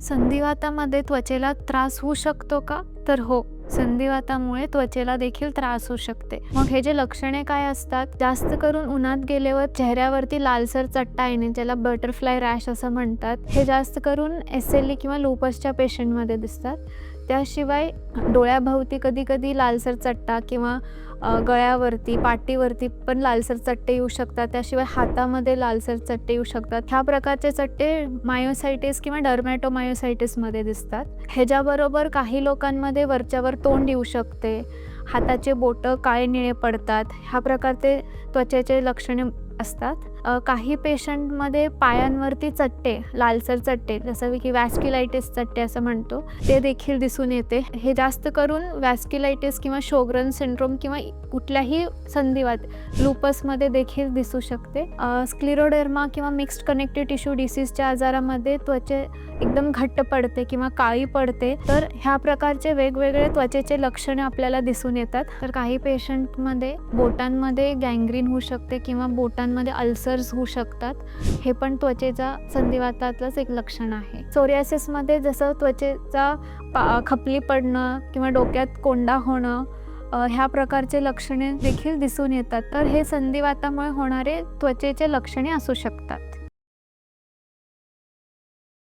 संधिवातामध्ये त्वचेला त्रास होऊ शकतो का? तर हो, संधिवातामुळे त्वचेला देखील त्रास होऊ शकते. मग हे जे लक्षणे काय असतात? जास्त करून उन्हात गेल्यावर चेहऱ्यावरती लालसर चट्टा येणे, ज्याला बटरफ्लाय रॅश असं म्हणतात, हे जास्त करून SLE किंवा लुपसच्या पेशंटमध्ये दिसतात. त्याशिवाय डोळ्याभोवती कधी-कधी लालसर चट्टा किंवा गळ्यावरती, पाठीवरती पण लालसर चट्टे येऊ शकतात. त्याशिवाय हातामध्ये लालसर चट्टे येऊ शकतात. ह्या प्रकारचे चट्टे मायोसायटिस किंवा डर्मॅटोमायोसायटिसमध्ये दिसतात. ह्याच्याबरोबर काही लोकांमध्ये वरच्यावर तोंड येऊ शकते, हाताचे बोटं काळे-निळे पडतात. ह्या प्रकारचे त्वचेचे लक्षणे असतात. काही पेशंटमध्ये पायांवरती चट्टे, लालसर चट्टे, जसं की वॅस्क्युलायटिस चट्टे असं म्हणतो, ते देखील दिसून येते. हे जास्त करून वॅस्क्युलायटिस किंवा शोगरन सिंड्रोम किंवा कुठल्याही संधिवात, लुपसमध्ये देखील दिसू शकते. स्क्लेरोडर्मा किंवा मिक्स्ड कनेक्टिव्ह टिश्यू डिसीजच्या आजारामध्ये त्वचा एकदम घट्ट पडते किंवा काळी पडते. तर ह्या प्रकारचे वेगवेगळे त्वचेचे लक्षणे आपल्याला दिसून येतात. तर काही पेशंटमध्ये बोटांमध्ये गँग्रीन होऊ शकते किंवा बोटांमध्ये अल्सर्स होऊ शकतात. हे पण त्वचेचा संधिवातातलंच एक लक्षण आहे. सोरियासिसमध्ये जसं त्वचेचा खपली पडणं किंवा डोक्यात कोंडा होणं, ह्या प्रकारचे लक्षणे देखील दिसून येतात. तर हे संधिवातामुळे होणारे त्वचेचे लक्षणे असू शकतात.